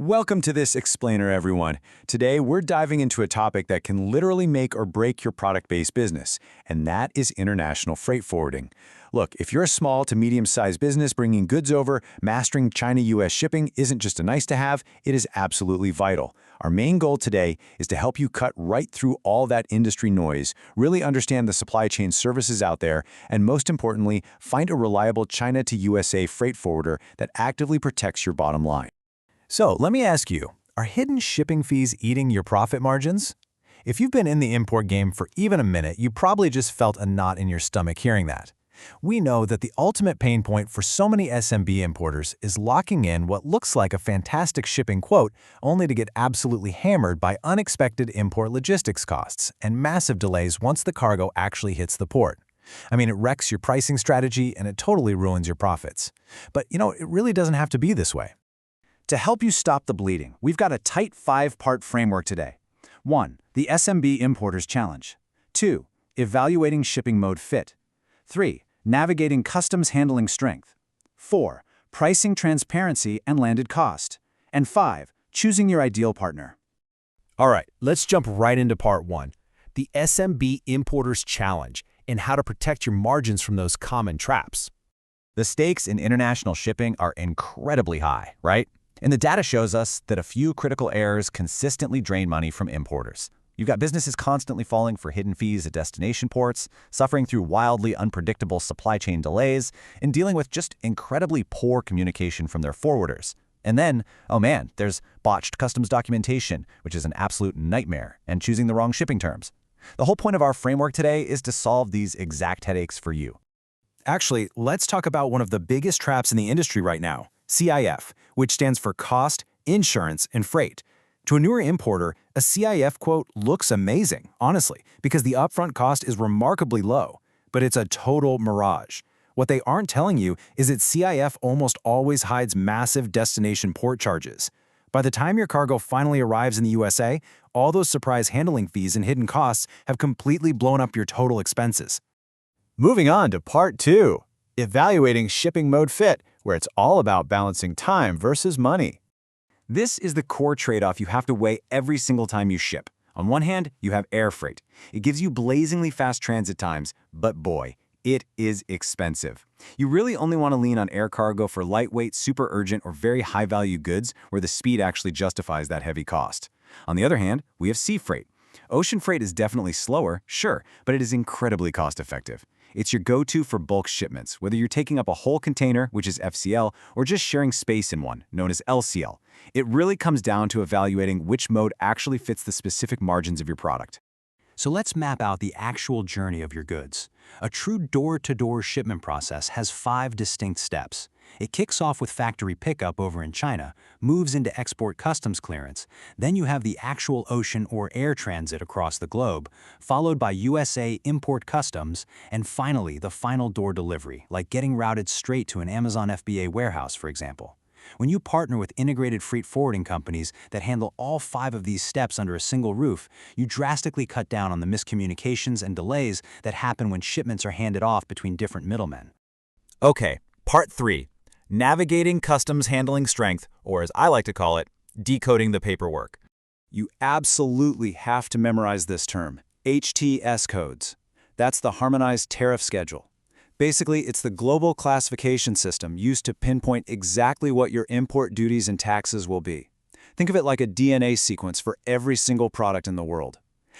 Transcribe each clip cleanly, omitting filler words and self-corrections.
Welcome to this explainer, everyone. Today, we're diving into a topic that can literally make or break your product-based business, and that is international freight forwarding. Look, if you're a small to medium-sized business bringing goods over, mastering China-US shipping isn't just a nice-to-have, it is absolutely vital. Our main goal today is to help you cut right through all that industry noise, really understand the supply chain services out there, and most importantly, find a reliable China-to-USA freight forwarder that actively protects your bottom line. So let me ask you, are hidden shipping fees eating your profit margins? If you've been in the import game for even a minute, you probably just felt a knot in your stomach hearing that. We know that the ultimate pain point for so many SMB importers is locking in what looks like a fantastic shipping quote only to get absolutely hammered by unexpected import logistics costs and massive delays once the cargo actually hits the port. I mean, it wrecks your pricing strategy and it totally ruins your profits. But it really doesn't have to be this way. To help you stop the bleeding, we've got a tight 5-part framework today. 1. The SMB Importers Challenge. 2. Evaluating shipping mode fit. 3. Navigating customs handling strength. 4. Pricing transparency and landed cost. And 5. Choosing your ideal partner. All right, let's jump right into part 1. The SMB Importers Challenge and how to protect your margins from those common traps. The stakes in international shipping are incredibly high, right? And the data shows us that a few critical errors consistently drain money from importers. You've got businesses constantly falling for hidden fees at destination ports, suffering through wildly unpredictable supply chain delays, and dealing with just incredibly poor communication from their forwarders. And then, oh man, there's botched customs documentation, which is an absolute nightmare, and choosing the wrong shipping terms. The whole point of our framework today is to solve these exact headaches for you. Actually, let's talk about one of the biggest traps in the industry right now, CIF, which stands for cost, insurance, and freight. To a newer importer, a CIF quote looks amazing, honestly, because the upfront cost is remarkably low, but it's a total mirage. What they aren't telling you is that CIF almost always hides massive destination port charges. By the time your cargo finally arrives in the USA, all those surprise handling fees and hidden costs have completely blown up your total expenses. Moving on to part 2, evaluating shipping mode fit, where it's all about balancing time versus money. This is the core trade-off you have to weigh every single time you ship. On one hand, you have air freight. It gives you blazingly fast transit times, but boy, it is expensive. You really only want to lean on air cargo for lightweight, super urgent, or very high-value goods where the speed actually justifies that heavy cost. On the other hand, we have sea freight. Ocean freight is definitely slower, sure, but it is incredibly cost-effective. It's your go-to for bulk shipments, whether you're taking up a whole container, which is FCL, or just sharing space in one, known as LCL. It really comes down to evaluating which mode actually fits the specific margins of your product. So let's map out the actual journey of your goods. A true door-to-door shipment process has 5 distinct steps. It kicks off with factory pickup over in China, moves into export customs clearance, then you have the actual ocean or air transit across the globe, followed by USA import customs, and finally the final door delivery, like getting routed straight to an Amazon FBA warehouse, for example. When you partner with integrated freight forwarding companies that handle all 5 of these steps under a single roof, you drastically cut down on the miscommunications and delays that happen when shipments are handed off between different middlemen. Okay, part 3. Navigating customs handling strength, or as I like to call it, decoding the paperwork. You absolutely have to memorize this term, HTS codes. That's the Harmonized Tariff Schedule. Basically, it's the global classification system used to pinpoint exactly what your import duties and taxes will be. Think of it like a DNA sequence for every single product in the world.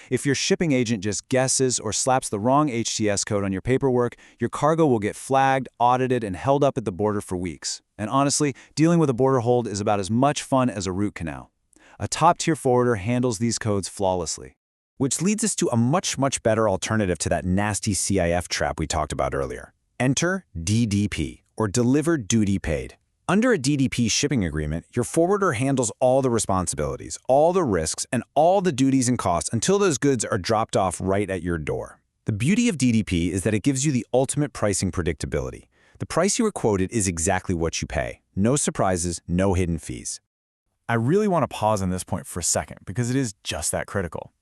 If your shipping agent just guesses or slaps the wrong HTS code on your paperwork, your cargo will get flagged, audited, and held up at the border for weeks. And honestly, dealing with a border hold is about as much fun as a root canal. A top-tier forwarder handles these codes flawlessly. Which leads us to a much better alternative to that nasty CIF trap we talked about earlier. Enter DDP, or Delivered Duty Paid. Under a DDP shipping agreement, your forwarder handles all the responsibilities, all the risks, and all the duties and costs until those goods are dropped off right at your door. The beauty of DDP is that it gives you the ultimate pricing predictability. The price you were quoted is exactly what you pay. No surprises, no hidden fees. I really want to pause on this point for a second because it is just that critical.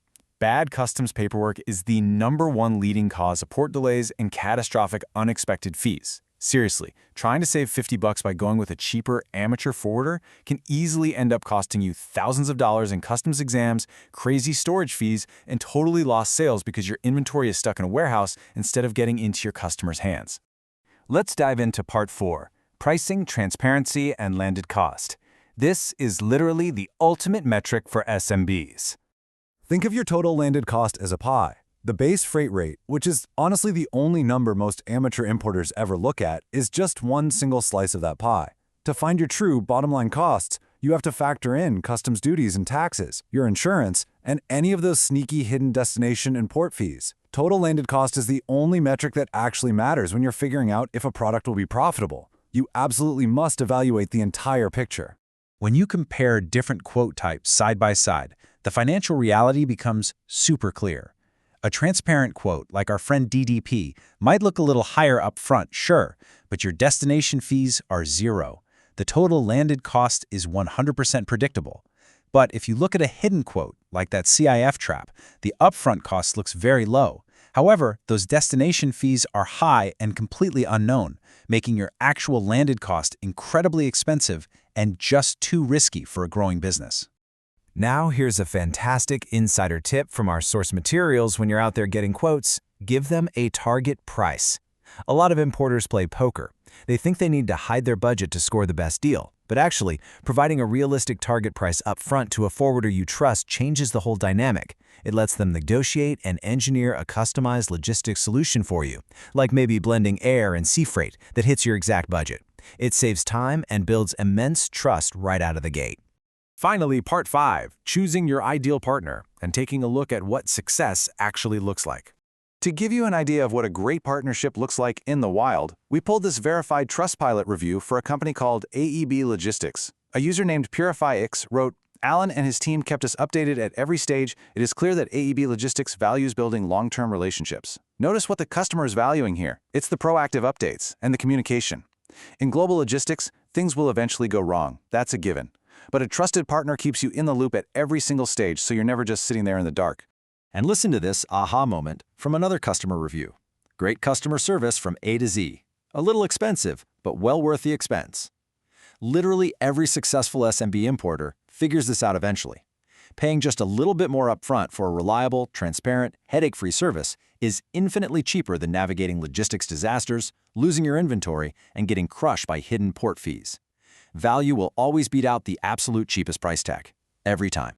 Bad customs paperwork is the #1 leading cause of port delays and catastrophic unexpected fees. Seriously, trying to save $50 by going with a cheaper amateur forwarder can easily end up costing you thousands of dollars in customs exams, crazy storage fees, and totally lost sales because your inventory is stuck in a warehouse instead of getting into your customers' hands. Let's dive into Part 4, Pricing, Transparency, and Landed Cost. This is literally the ultimate metric for SMBs. Think of your total landed cost as a pie. The base freight rate, which is honestly the only number most amateur importers ever look at, is just one single slice of that pie. To find your true bottom-line costs, you have to factor in customs duties and taxes, your insurance, and any of those sneaky hidden destination and port fees. Total landed cost is the only metric that actually matters when you're figuring out if a product will be profitable. You absolutely must evaluate the entire picture. When you compare different quote types side by side, the financial reality becomes super clear. A transparent quote, like our friend DDP, might look a little higher up front, sure, but your destination fees are zero. The total landed cost is 100% predictable. But if you look at a hidden quote, like that CIF trap, the upfront cost looks very low. However, those destination fees are high and completely unknown, making your actual landed cost incredibly expensive and just too risky for a growing business. Now here's a fantastic insider tip from our source materials when you're out there getting quotes. Give them a target price. A lot of importers play poker. They think they need to hide their budget to score the best deal. But actually, providing a realistic target price up front to a forwarder you trust changes the whole dynamic. It lets them negotiate and engineer a customized logistics solution for you, like maybe blending air and sea freight that hits your exact budget. It saves time and builds immense trust right out of the gate. Finally, Part 5, Choosing Your Ideal Partner and taking a look at what success actually looks like. To give you an idea of what a great partnership looks like in the wild, we pulled this verified Trustpilot review for a company called AEB Logistics. A user named PurifyX wrote, "Alan and his team kept us updated at every stage. It is clear that AEB Logistics values building long-term relationships. Notice what the customer is valuing here. It's the proactive updates and the communication. In global logistics, things will eventually go wrong. That's a given. But a trusted partner keeps you in the loop at every single stage, so you're never just sitting there in the dark." And listen to this aha moment from another customer review. Great customer service from A to Z. A little expensive, but well worth the expense. Literally every successful SMB importer figures this out eventually. Paying just a little bit more upfront for a reliable, transparent, headache-free service is infinitely cheaper than navigating logistics disasters, losing your inventory, and getting crushed by hidden port fees. Value will always beat out the absolute cheapest price tag, every time.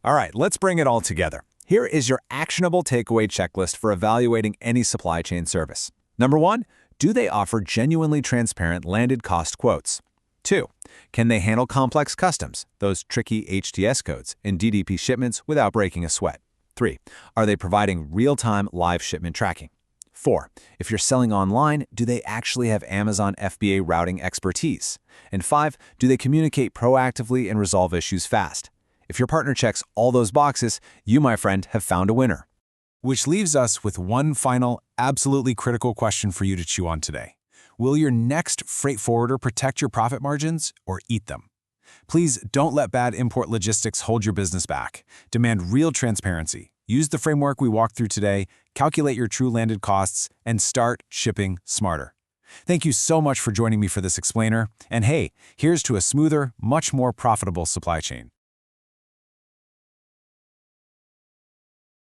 All right, let's bring it all together. Here is your actionable takeaway checklist for evaluating any supply chain service. Number 1, do they offer genuinely transparent landed cost quotes? 2, can they handle complex customs, those tricky HTS codes, and DDP shipments without breaking a sweat? 3, are they providing real-time live shipment tracking? 4, if you're selling online, do they actually have Amazon FBA routing expertise? And 5, do they communicate proactively and resolve issues fast? If your partner checks all those boxes, you, my friend, have found a winner. Which leaves us with one final, absolutely critical question for you to chew on today. Will your next freight forwarder protect your profit margins or eat them? Please don't let bad import logistics hold your business back. Demand real transparency. Use the framework we walked through today, calculate your true landed costs, and start shipping smarter. Thank you so much for joining me for this explainer. And hey, here's to a smoother, much more profitable supply chain.